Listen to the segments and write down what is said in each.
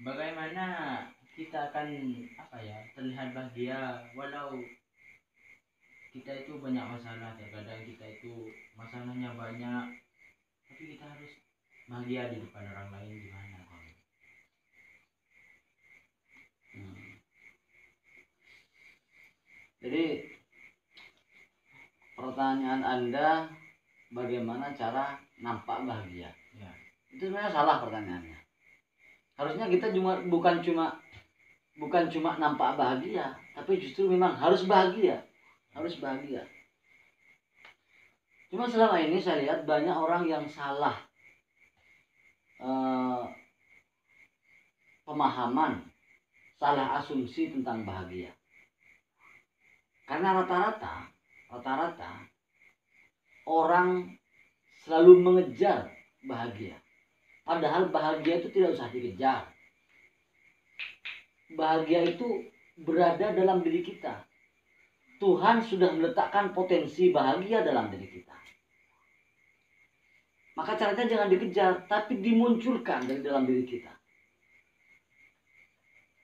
bagaimana kita akan terlihat bahagia walau kita itu banyak masalah. Terkadang kita itu masalahnya banyak, tapi kita harus bahagia di depan orang lain. Gimana kamu? Jadi pertanyaan Anda, bagaimana cara nampak bahagia? Ya. Itu sebenarnya salah pertanyaannya. Harusnya kita bukan cuma nampak bahagia, tapi justru memang harus bahagia. Harus bahagia. Cuma selama ini saya lihat banyak orang yang salah pemahaman, salah asumsi tentang bahagia. Karena rata-rata orang selalu mengejar bahagia. Padahal bahagia itu tidak usah dikejar. Bahagia itu berada dalam diri kita. Tuhan sudah meletakkan potensi bahagia dalam diri kita. Maka caranya jangan dikejar, tapi dimunculkan dari dalam diri kita.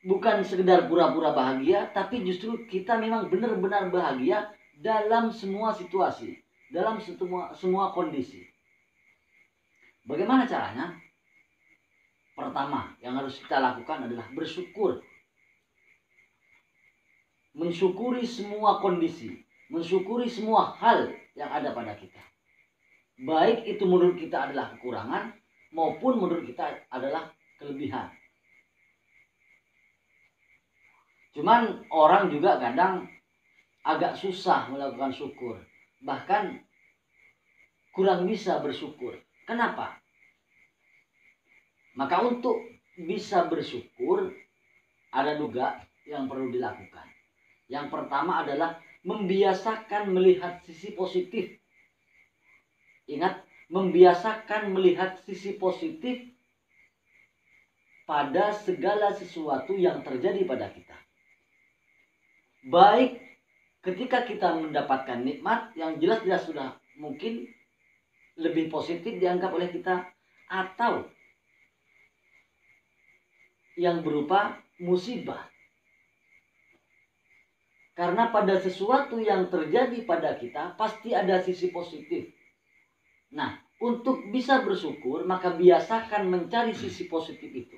Bukan sekedar pura-pura bahagia, tapi justru kita memang benar-benar bahagia dalam semua situasi, dalam semua kondisi. Bagaimana caranya? Pertama, yang harus kita lakukan adalah bersyukur. Mensyukuri semua kondisi, mensyukuri semua hal yang ada pada kita. Baik itu menurut kita adalah kekurangan, maupun menurut kita adalah kelebihan. Cuman orang juga kadang agak susah melakukan syukur. Bahkan kurang bisa bersyukur. Kenapa? Maka untuk bisa bersyukur ada juga yang perlu dilakukan. Yang pertama adalah membiasakan melihat sisi positif. Ingat, membiasakan melihat sisi positif pada segala sesuatu yang terjadi pada kita. Baik ketika kita mendapatkan nikmat yang jelas-jelas sudah mungkin lebih positif dianggap oleh kita, atau yang berupa musibah. Karena pada sesuatu yang terjadi pada kita pasti ada sisi positif. Nah, untuk bisa bersyukur maka biasakan mencari sisi positif itu.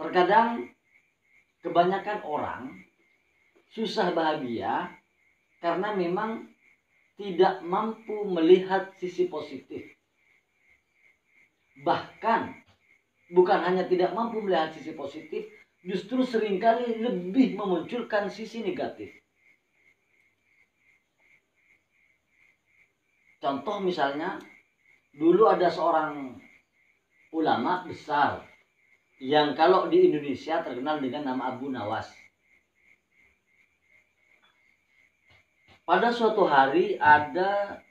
Terkadang kebanyakan orang susah bahagia karena memang tidak mampu melihat sisi positif. Bahkan bukan hanya tidak mampu melihat sisi positif, justru seringkali lebih memunculkan sisi negatif. Contoh misalnya, dulu ada seorang ulama besar yang kalau di Indonesia terkenal dengan nama Abu Nawas. Pada suatu hari ada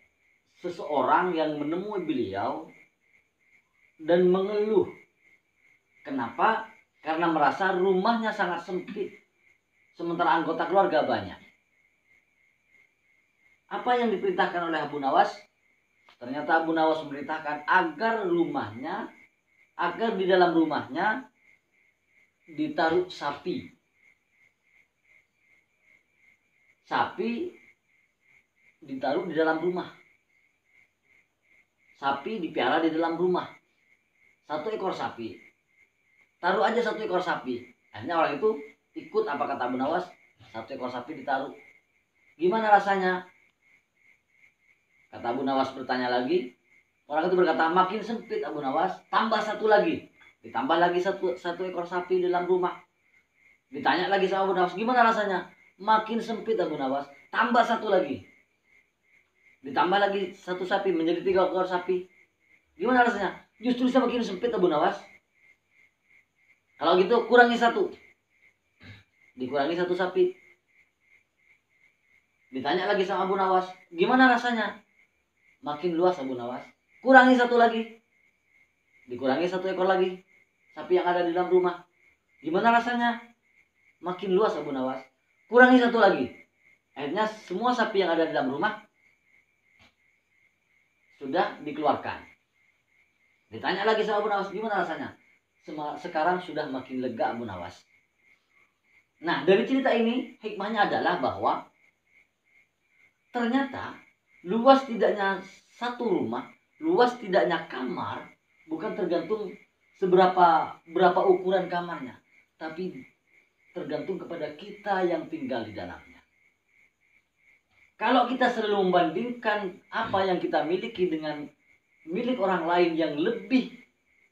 seseorang yang menemui beliau dan mengeluh. Kenapa? Karena merasa rumahnya sangat sempit, sementara anggota keluarga banyak. Apa yang diperintahkan oleh Abu Nawas? Ternyata Abu Nawas memerintahkan agar di dalam rumahnya ditaruh sapi. Sapi ditaruh di dalam rumah. Sapi dipelihara di dalam rumah. 1 ekor sapi. Taruh aja 1 ekor sapi. Akhirnya orang itu ikut apa kata Abu Nawas. 1 ekor sapi ditaruh. Gimana rasanya? Kata Abu Nawas bertanya lagi. Orang itu berkata, makin sempit Abu Nawas, tambah 1 lagi. Ditambah lagi satu ekor sapi di dalam rumah. Ditanya lagi sama Abu Nawas, gimana rasanya? Makin sempit Abu Nawas, tambah 1 lagi. Ditambah lagi 1 sapi, menjadi 3 ekor sapi. Gimana rasanya? Justru semakin sempit Abu Nawas. Kalau gitu kurangi 1. Dikurangi 1 sapi. Ditanya lagi sama Abu Nawas, gimana rasanya? Makin luas Abu Nawas. Kurangi 1 lagi. Dikurangi 1 ekor lagi sapi yang ada di dalam rumah. Gimana rasanya? Makin luas Abu Nawas. Kurangi 1 lagi. Akhirnya semua sapi yang ada di dalam rumah sudah dikeluarkan. Ditanya lagi sama Abu Nawas, gimana rasanya? Sekarang sudah makin lega Abu Nawas. Nah, dari cerita ini hikmahnya adalah bahwa ternyata luas tidaknya satu rumah, luas tidaknya kamar bukan tergantung berapa ukuran kamarnya, tapi tergantung kepada kita yang tinggal di dalamnya. Kalau kita selalu membandingkan apa yang kita miliki dengan milik orang lain yang lebih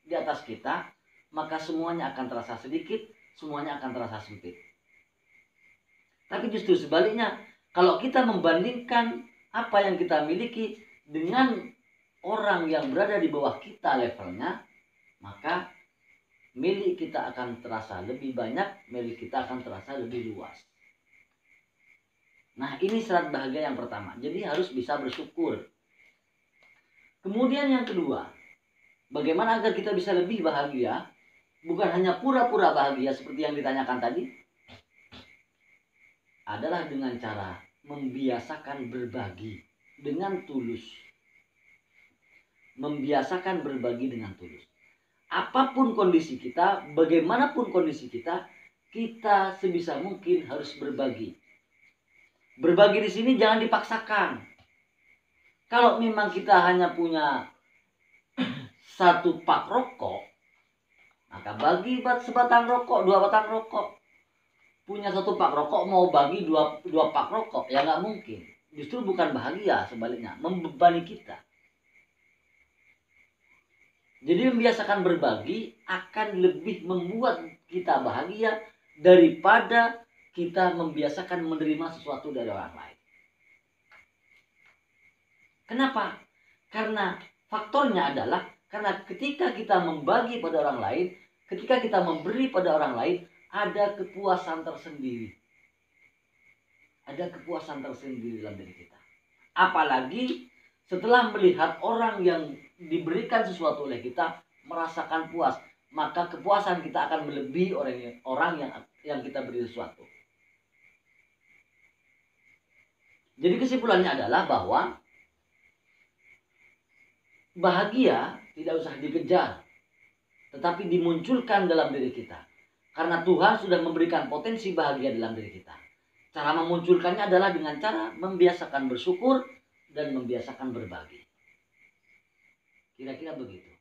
di atas kita, maka semuanya akan terasa sedikit, semuanya akan terasa sempit. Tapi justru sebaliknya, kalau kita membandingkan apa yang kita miliki dengan orang yang berada di bawah kita levelnya, maka milik kita akan terasa lebih banyak, milik kita akan terasa lebih luas. Nah, ini syarat bahagia yang pertama. Jadi harus bisa bersyukur. Kemudian yang kedua, bagaimana agar kita bisa lebih bahagia? Bukan hanya pura-pura bahagia seperti yang ditanyakan tadi. Adalah dengan cara membiasakan berbagi dengan tulus. Membiasakan berbagi dengan tulus. Apapun kondisi kita, bagaimanapun kondisi kita, kita sebisa mungkin harus berbagi. Berbagi di sini jangan dipaksakan. Kalau memang kita hanya punya satu pak rokok, maka bagi sebatang rokok, 2 batang rokok. Punya satu pak rokok mau bagi dua pak rokok, ya nggak mungkin. Justru bukan bahagia, sebaliknya membebani kita. Jadi membiasakan berbagi akan lebih membuat kita bahagia daripada kita membiasakan menerima sesuatu dari orang lain. Kenapa? Karena faktornya adalah karena ketika kita membagi pada orang lain, ketika kita memberi pada orang lain, ada kepuasan tersendiri. Ada kepuasan tersendiri dalam diri kita. Apalagi setelah melihat orang yang diberikan sesuatu oleh kita merasakan puas, maka kepuasan kita akan melebihi orang yang kita beri sesuatu. Jadi kesimpulannya adalah bahwa bahagia tidak usah dikejar, tetapi dimunculkan dalam diri kita. Karena Tuhan sudah memberikan potensi bahagia dalam diri kita. Cara memunculkannya adalah dengan cara membiasakan bersyukur dan membiasakan berbagi. Kira-kira begitu.